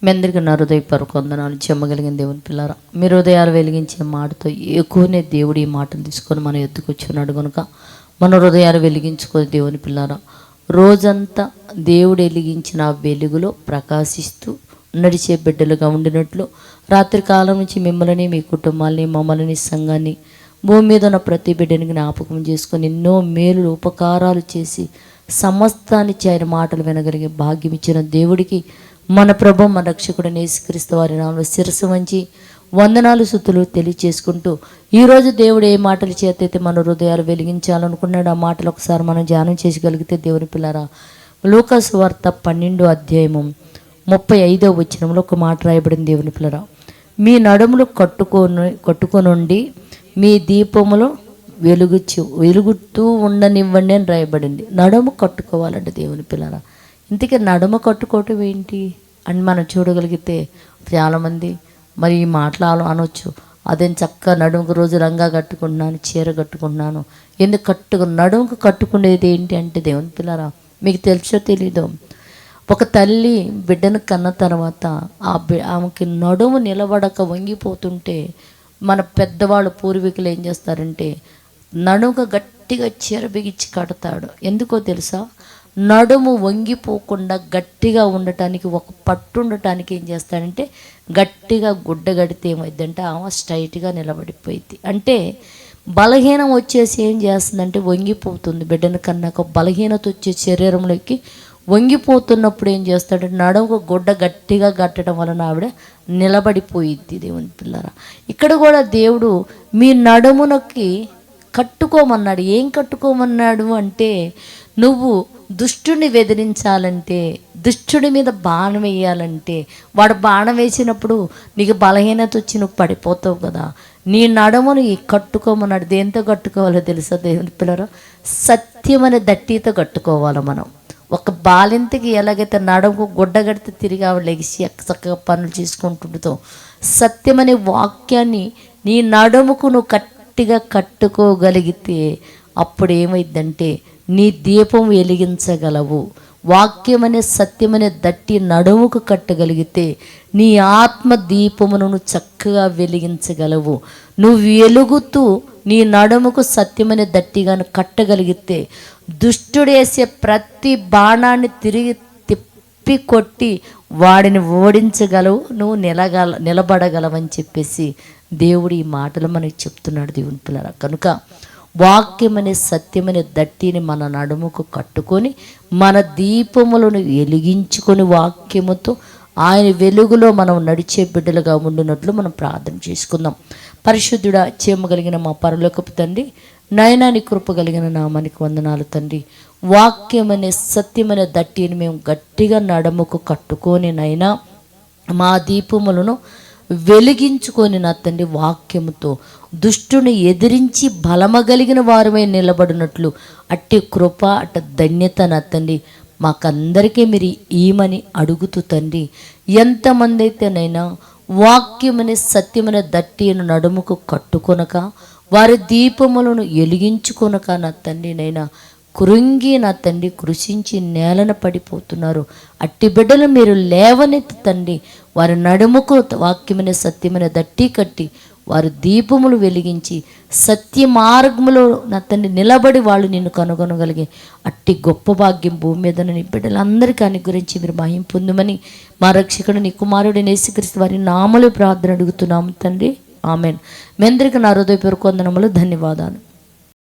మీ అందరికీ నా హృదయపూర్వక వందనాలు. చెమ్మగలిగిన దేవుని పిల్లరా, మీ హృదయాలు వెలిగించే మాటతో ఎక్కువనే దేవుడు ఈ మాటలు తీసుకొని మన ఎత్తుకు వచ్చున్నాడు కనుక మన హృదయాలు వెలిగించుకొని దేవుని పిల్లరా, రోజంతా దేవుడు వెలిగించిన వెలుగులో ప్రకాశిస్తూ నడిచే బిడ్డలుగా ఉండినట్లు రాత్రి కాలం నుంచి మిమ్మల్ని, మీ కుటుంబాన్ని, మమ్మల్ని, సంఘాన్ని, భూమి మీద ఉన్న ప్రతి బిడ్డని జ్ఞాపకం చేసుకొని ఎన్నో మేలు ఉపకారాలు చేసి సమస్తాన్ని ఆయన మాటలు వినగలిగే భాగ్యం ఇచ్చిన దేవుడికి మన ప్రభు, మన రక్షకుడైన యేసుక్రీస్తు వారి నామములో శిరస్సు వంచి వందనాలు స్తుతులు తెలియచేసుకుంటూ ఈరోజు దేవుడు ఏ మాటలు చేతైతే మన హృదయాలు వెలిగించాలనుకున్నాడు ఆ మాటలు ఒకసారి మనం ధ్యానం చేయగలిగితే దేవుని పిల్లరా, లూకాసు వార్త 12వ అధ్యాయము 35వ వచనంలో ఒక మాట రాయబడింది. దేవుని పిల్లరా, మీ నడుములు కట్టుకొనుండి మీ దీపములు వెలుగుతూ ఉండనివ్వండి అని రాయబడింది. నడుము కట్టుకోవాలంటే దేవుని పిల్లరా, ఇంతకీ నడుమ కట్టుకోవటం ఏంటి అని మనం చూడగలిగితే చాలామంది మరి ఈ మాటలు అనొచ్చు, అదేం చక్కగా నడుముకు రోజు రంగా కట్టుకుంటున్నాను, చీర కట్టుకుంటున్నాను, ఎందుకు నడుముకు కట్టుకునేది ఏంటి అంటే దేవుని పిల్లరా, మీకు తెలుసో తెలీదో, ఒక తల్లి బిడ్డను కన్న తర్వాత ఆమెకి నడుము నిలబడక వంగిపోతుంటే మన పెద్దవాళ్ళు పూర్వీకులు ఏం చేస్తారంటే నడుముకు గట్టిగా చీర బిగించి కడతాడు. ఎందుకో తెలుసా, నడుము వంగిపోకుండా గట్టిగా ఉండటానికి, ఒక పట్టు ఉండటానికి ఏం చేస్తాడంటే గట్టిగా గుడ్డ కడితే ఏమైందంటే ఆమె స్ట్రైట్గా నిలబడిపోయింది. అంటే బలహీనం వచ్చేసి ఏం చేస్తుందంటే వంగిపోతుంది. బిడ్డను కన్నాక బలహీనత వచ్చే శరీరంలోకి వంగిపోతున్నప్పుడు ఏం చేస్తాడంటే నడుముకు గుడ్డ గట్టిగా కట్టడం వలన ఆవిడ నిలబడిపోయిద్ది. దేవుని పిల్లరా, ఇక్కడ కూడా దేవుడు మీ నడుమునకి కట్టుకోమన్నాడు. ఏం కట్టుకోమన్నాడు అంటే, నువ్వు దుష్టుని వెదిరించాలంటే, దుష్టుడి మీద బాణం వేయాలంటే, వాడు బాణం వేసినప్పుడు నీకు బలహీనత వచ్చి నువ్వు పడిపోతావు కదా, నీ నడుమును కట్టుకోమన్నాడు. దేంతో కట్టుకోవాలో తెలుసా దేవుని పిల్లరా, సత్యం అనే దట్టితో కట్టుకోవాలి. మనం ఒక బాలింతకి ఎలాగైతే నడుముకు గుడ్డ కడితే తిరిగి ఆవిడ లెగిసి చక్కగా పనులు చేసుకుంటుంటో, సత్యం అనే వాక్యాన్ని నీ నడుముకు నువ్వు గట్టిగా కట్టుకోగలిగితే అప్పుడు ఏమైందంటే నీ దీపం వెలిగించగలవు. వాక్యం అనే సత్యం అనే దట్టి నడుముకు కట్టగలిగితే నీ ఆత్మ దీపమును చక్కగా వెలిగించగలవు. నువ్వు వెలుగుతూ నీ నడుముకు సత్యమనే దట్టిగాను కట్టగలిగితే దుష్టుడేసే ప్రతి బాణాన్ని తిరిగి తిప్పి కొట్టి వాడిని ఓడించగలవు, నువ్వు నిలబడగలవని చెప్పేసి దేవుడు ఈ మాటలు మనకి చెప్తున్నాడు. దేవుని పిల్లరా, కనుక వాక్యం అనే సత్యమనే దట్టిని మన నడుముకు కట్టుకొని మన దీపములను వెలిగించుకొని వాక్యముతో ఆయన వెలుగులో మనం నడిచే బిడ్డలుగా ఉండినట్లు మనం ప్రార్థన చేసుకుందాం. పరిశుద్ధుడా, చేయగలిగిన మా పరలోకపు తండ్రి, నయనాని కృప కలిగిన నామానికి వందనాలు తండ్రి. వాక్యం అనే సత్యమనే దట్టిని మేము గట్టిగా నడుముకు కట్టుకొని నైనా మా దీపములను వెలిగించుకొని నా తండ్రి వాక్యముతో దుష్టుని ఎదిరించి బలమగలిగిన వారమై నిలబడినట్లు అట్టి కృప, అట్టి ధన్యత నా తండ్రి మాకందరికీ మీరు ఈమని అడుగుతూ తండ్రి, ఎంతమంది అయితేనైనా వాక్యమనే సత్యమనే దట్టిని నడుముకు కట్టుకొనక వారి దీపములను వెలిగించుకొనక నా తండ్రి నైనా కృంగి నా తండ్రి కృషించి నేలన పడిపోతున్నారు. అట్టి బిడ్డలు మీరు లేవనెత్తి తండ్రి వారి నడుముకు వాక్యమనే సత్యమనే దట్టి కట్టి వారి దీపములు వెలిగించి సత్య మార్గములో నా తండ్రి నిలబడి వాళ్ళు నిన్ను కనుగొనగలిగే అట్టి గొప్ప భాగ్యం భూమి మీద నీ బిడ్డలందరికీ అనుగ్రహించి మీరు మహిమ పొందుమని మా రక్షకుడు నీ కుమారుడు యేసుక్రీస్తు వారి నామములో ప్రార్థన అడుగుతున్నాము తండ్రి, ఆమెన్. మీ అందరికీ నా హృదయపూర్వక వందనములు, ధన్యవాదాలు.